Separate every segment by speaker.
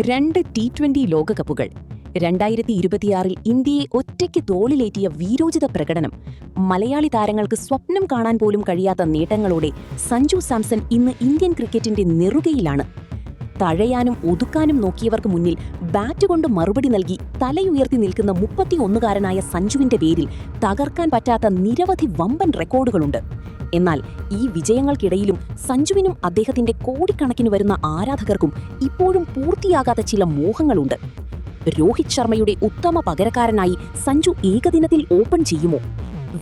Speaker 1: രണ്ട് T20 ലോകകപ്പുകൾ 2026 ഇന്ത്യയെ ഒറ്റയ്ക്ക് തോളിലേറ്റിയ വീരോചിത പ്രകടനം, മലയാളി താരങ്ങൾക്ക് സ്വപ്നം കാണാൻ പോലും കഴിയാത്ത നേട്ടങ്ങളോടെ സഞ്ജു സാംസൺ ഇന്ന് ഇന്ത്യൻ ക്രിക്കറ്റിന്റെ നെറുകയിലാണ്. തഴയാനും ഒതുക്കാനും നോക്കിയവർക്ക് മുന്നിൽ ബാറ്റ് കൊണ്ട് മറുപടി നൽകി തലയുയർത്തി നിൽക്കുന്ന 31കാരനായ സഞ്ജുവിന്റെ പേരിൽ തകർക്കാൻ പറ്റാത്ത നിരവധി വമ്പൻ റെക്കോർഡുകളുണ്ട്. എന്നാൽ ഈ വിജയങ്ങൾക്കിടയിലും സഞ്ജുവിനും അദ്ദേഹത്തിന്റെ കോടിക്കണക്കിന് വരുന്ന ആരാധകർക്കും ഇപ്പോഴും പൂർത്തിയാകാത്ത ചില മോഹങ്ങളുണ്ട്. രോഹിത് ശർമ്മയുടെ ഉത്തമ പകരക്കാരനായി സഞ്ജു ഏകദിനത്തിൽ ഓപ്പൺ ചെയ്യുമോ?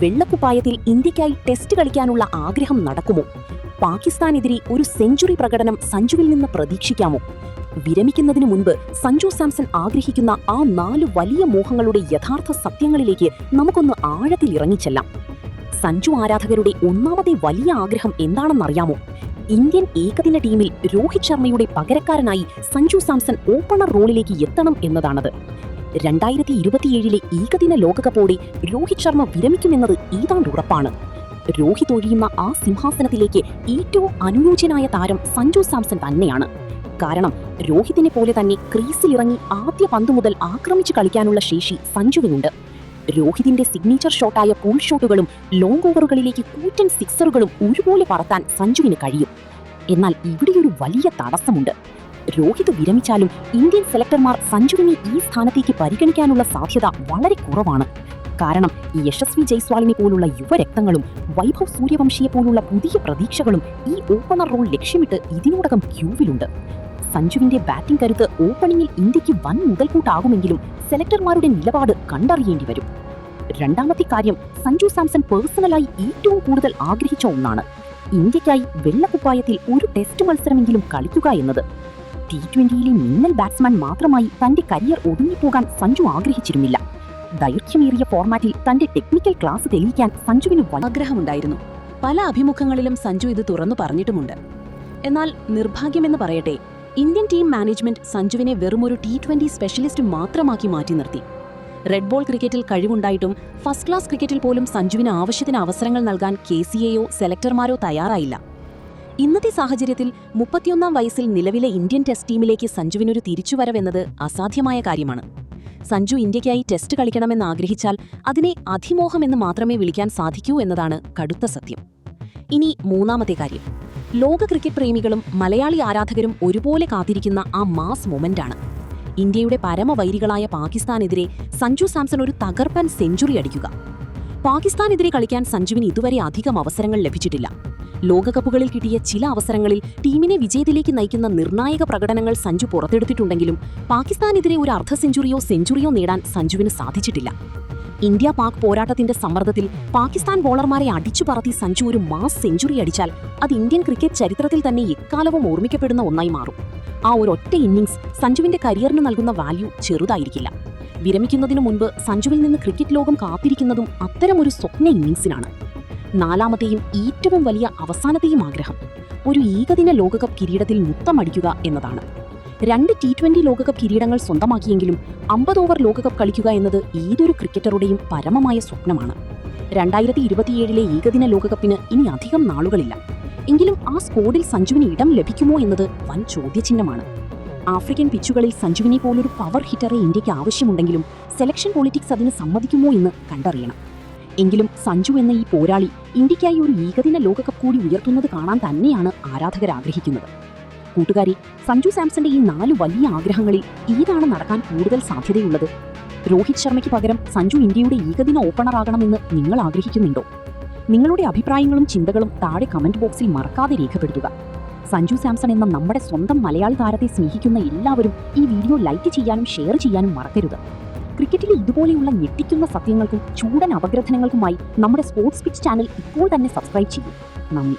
Speaker 1: വെള്ളക്കുപ്പായത്തിൽ ഇന്ത്യയ്ക്കായി ടെസ്റ്റ് കളിക്കാനുള്ള ആഗ്രഹം നടക്കുമോ? പാകിസ്ഥാനെതിരെ ഒരു സെഞ്ചുറി പ്രകടനം സഞ്ജുവിൽ നിന്ന് പ്രതീക്ഷിക്കാമോ? വിരമിക്കുന്നതിനു മുൻപ് സഞ്ജു സാംസൺ ആഗ്രഹിക്കുന്ന ആ 4 വലിയ മോഹങ്ങളുടെ യഥാർത്ഥ സത്യങ്ങളിലേക്ക് നമുക്കൊന്ന് ആഴത്തിൽ ഇറങ്ങിച്ചെല്ലാം. സഞ്ജു ആരാധകരുടെ ഒന്നാമത്തെ വലിയ ആഗ്രഹം എന്താണെന്നറിയാമോ? ഇന്ത്യൻ ഏകദിന ടീമിൽ രോഹിത് ശർമ്മയുടെ പകരക്കാരനായി സഞ്ജു സാംസൺ ഓപ്പണർ റോളിലേക്ക് എത്തണം എന്നതാണത്. 2027 ഏകദിന ലോകകപ്പോടെ രോഹിത് ശർമ്മ വിരമിക്കുമെന്നത് ഏതാണ്ട് ഉറപ്പാണ്. രോഹിത് ഒഴിയുന്ന ആ സിംഹാസനത്തിലേക്ക് ഏറ്റവും അനുയോജ്യനായ താരം സഞ്ജു സാംസൺ തന്നെയാണ്. കാരണം രോഹിതിനെ പോലെ തന്നെ ക്രീസിലിറങ്ങി ആദ്യ പന്ത് മുതൽ ആക്രമിച്ചു കളിക്കാനുള്ള ശേഷി സഞ്ജുവിനുണ്ട്. രോഹിതിന്റെ സിഗ്നേച്ചർ ഷോട്ടായ പൂൾ ഷോട്ടുകളും ലോങ് ഓവറുകളിലേക്ക് കൂറ്റൻ സിക്സറുകളും ഒരുപോലെ പറത്താൻ സഞ്ജുവിന് കഴിയും. എന്നാൽ ഇവിടെയൊരു വലിയ തടസ്സമുണ്ട്. രോഹിത് വിരമിച്ചാലും ഇന്ത്യൻ സെലക്ടർമാർ സഞ്ജുവിനെ ഈ സ്ഥാനത്തേക്ക് പരിഗണിക്കാനുള്ള സാധ്യത വളരെ കുറവാണ്. കാരണം യശസ്വി ജയ്സ്വാളിനെ പോലുള്ള യുവരക്തങ്ങളും വൈഭവ് സൂര്യവംശിയെ പോലുള്ള പുതിയ പ്രതീക്ഷകളും ഈ ഓപ്പണർ റോൾ ലക്ഷ്യമിട്ട് ഇതിനോടകം ക്യൂവിലുണ്ട്. സഞ്ജുവിന്റെ ബാറ്റിംഗ് കരുത്ത് ഓപ്പണിംഗിൽ ഇന്ത്യക്ക് വൻ മുതൽക്കൂട്ടാകുമെങ്കിലും സെലക്ടർമാരുടെ നിലപാട് കണ്ടറിയേണ്ടി വരും. രണ്ടാമത്തെ കാര്യം, സഞ്ജു സാംസൺ പേഴ്സണലായി ഏറ്റവും കൂടുതൽ ആഗ്രഹിച്ച ഒന്നാണ്. ഇന്ത്യയ്ക്കായി വെള്ളക്കുപ്പായത്തിൽ ഒരു ടെസ്റ്റ് മത്സരമെങ്കിലും കളിക്കുക എന്നത്. T20 മിന്നൽ ബാറ്റ്സ്മാൻ മാത്രമായി തന്റെ കരിയർ ഒതുങ്ങിപ്പോകാൻ സഞ്ജു ആഗ്രഹിച്ചിരുന്നില്ല. ദൈർഘ്യമേറിയ ഫോർമാറ്റിൽ തന്റെ ടെക്നിക്കൽ ക്ലാസ് തെളിയിക്കാൻ സഞ്ജുവിന് ആഗ്രഹമുണ്ടായിരുന്നു. പല അഭിമുഖങ്ങളിലും സഞ്ജു ഇത് തുറന്നു പറഞ്ഞിട്ടുമുണ്ട്. എന്നാൽ നിർഭാഗ്യമെന്ന് പറയട്ടെ, ഇന്ത്യൻ ടീം മാനേജ്മെന്റ് സഞ്ജുവിനെ വെറുമൊരു T20 സ്പെഷ്യലിസ്റ്റ് മാത്രമാക്കി മാറ്റി നിർത്തി. റെഡ് ബോൾ ക്രിക്കറ്റിൽ കഴിവുണ്ടായിട്ടും ഫസ്റ്റ് ക്ലാസ് ക്രിക്കറ്റിൽ പോലും സഞ്ജുവിന് ആവശ്യത്തിന് അവസരങ്ങൾ നൽകാൻ KCAയോ സെലക്ടർമാരോ തയ്യാറായില്ല. ഇന്നത്തെ സാഹചര്യത്തിൽ 31 വയസ്സിൽ നിലവിലെ ഇന്ത്യൻ ടെസ്റ്റ് ടീമിലേക്ക് സഞ്ജുവിനൊരു തിരിച്ചുവരവെന്നത് അസാധ്യമായ കാര്യമാണ്. സഞ്ജു ഇന്ത്യയ്ക്കായി ടെസ്റ്റ് കളിക്കണമെന്ന് ആഗ്രഹിച്ചാൽ അതിനെ അതിമോഹമെന്ന് മാത്രമേ വിളിക്കാൻ സാധിക്കൂ എന്നതാണ് കടുത്ത സത്യം. ഇനി മൂന്നാമത്തെ കാര്യം, ലോക ക്രിക്കറ്റ് പ്രേമികളും മലയാളി ആരാധകരും ഒരുപോലെ കാത്തിരിക്കുന്ന ആ മാസ് മൊമെന്റാണ്. ഇന്ത്യയുടെ പരമവൈരികളായ പാകിസ്ഥാനെതിരെ സഞ്ജു സാംസൺ ഒരു തകർപ്പൻ സെഞ്ചുറി അടിക്കുക. പാകിസ്ഥാനെതിരെ കളിക്കാൻ സഞ്ജുവിന് ഇതുവരെ അധികം അവസരങ്ങൾ ലഭിച്ചിട്ടില്ല. ലോകകപ്പുകളിൽ കിട്ടിയ ചില അവസരങ്ങളിൽ ടീമിനെ വിജയത്തിലേക്ക് നയിക്കുന്ന നിർണായക പ്രകടനങ്ങൾ സഞ്ജു പുറത്തെടുത്തിട്ടുണ്ടെങ്കിലും പാകിസ്ഥാനെതിരെ ഒരു അർദ്ധ സെഞ്ചുറിയോ നേടാൻ സഞ്ജുവിന് സാധിച്ചിട്ടില്ല. ഇന്ത്യ പാക് പോരാട്ടത്തിന്റെ സമ്മർദ്ദത്തിൽ പാകിസ്ഥാൻ ബോളർമാരെ അടിച്ചു പറത്തി സഞ്ജു ഒരു മാസ് സെഞ്ചുറി അടിച്ചാൽ അത് ഇന്ത്യൻ ക്രിക്കറ്റ് ചരിത്രത്തിൽ തന്നെ എക്കാലവും ഓർമ്മിക്കപ്പെടുന്ന ഒന്നായി മാറും. ആ ഒരൊറ്റ ഇന്നിംഗ്സ് സഞ്ജുവിന്റെ കരിയറിന് നൽകുന്ന വാല്യൂ ചെറുതായിരിക്കില്ല. വിരമിക്കുന്നതിനു മുൻപ് സഞ്ജുവിൽ നിന്ന് ക്രിക്കറ്റ് ലോകം കാത്തിരിക്കുന്നതും അത്തരമൊരു സ്വപ്ന ഇന്നിംഗ്സിനാണ്. നാലാമത്തെയും ഏറ്റവും വലിയ അവസാനത്തെയും ആഗ്രഹം ഒരു ഏകദിന ലോകകപ്പ് കിരീടത്തിൽ മുത്തമടിക്കുക എന്നതാണ്. 2 T20 ലോകകപ്പ് കിരീടങ്ങൾ സ്വന്തമാക്കിയെങ്കിലും 50 ഓവർ ലോകകപ്പ് കളിക്കുക എന്നത് ഏതൊരു ക്രിക്കറ്ററുടെയും പരമമായ സ്വപ്നമാണ്. 2027 ഏകദിന ലോകകപ്പിന് ഇനി അധികം നാളുകളില്ല. എങ്കിലും ആ സ്ക്വാഡിൽ സഞ്ജുവിന് ഇടം ലഭിക്കുമോ എന്നത് വൻ ചോദ്യചിഹ്നമാണ്. ആഫ്രിക്കൻ പിച്ചുകളിൽ സഞ്ജുവിനെ പോലൊരു പവർ ഹിറ്ററെ ഇന്ത്യക്ക് ആവശ്യമുണ്ടെങ്കിലും സെലക്ഷൻ പൊളിറ്റിക്സ് അതിന് സമ്മതിക്കുമോ എന്ന് കണ്ടറിയണം. എങ്കിലും സഞ്ജു എന്ന ഈ പോരാളി ഇന്ത്യയ്ക്കായി ഒരു ഏകദിന ലോകകപ്പ് കൂടി ഉയർത്തുന്നത് കാണാൻ തന്നെയാണ് ആരാധകർ ആഗ്രഹിക്കുന്നത്. കൂട്ടുകാരെ, സഞ്ജു സാംസന്റെ ഈ 4 വലിയ ആഗ്രഹങ്ങളിൽ ഏതാണ് നടക്കാൻ കൂടുതൽ സാധ്യതയുള്ളത്? രോഹിത് ശർമ്മയ്ക്ക് പകരം സഞ്ജു ഇന്ത്യയുടെ ഏകദിന ഓപ്പണറാകണമെന്ന് നിങ്ങൾ ആഗ്രഹിക്കുന്നുണ്ടോ? നിങ്ങളുടെ അഭിപ്രായങ്ങളും ചിന്തകളും താഴെ കമന്റ് ബോക്സിൽ മറക്കാതെ രേഖപ്പെടുത്തുക. സഞ്ജു സാംസൺ എന്ന നമ്മുടെ സ്വന്തം മലയാളി താരത്തെ സ്നേഹിക്കുന്ന എല്ലാവരും ഈ വീഡിയോ ലൈക്ക് ചെയ്യാനും ഷെയർ ചെയ്യാനും മറക്കരുത്. ക്രിക്കറ്റിലെ ഇതുപോലെയുള്ള ഞെട്ടിക്കുന്ന സത്യങ്ങൾക്കും ചൂടൻ അപഗ്രഥനങ്ങൾക്കുമായി നമ്മുടെ സ്പോർട്സ് പിച്ച് ചാനൽ ഇപ്പോൾ തന്നെ സബ്സ്ക്രൈബ് ചെയ്യൂ. നന്ദി.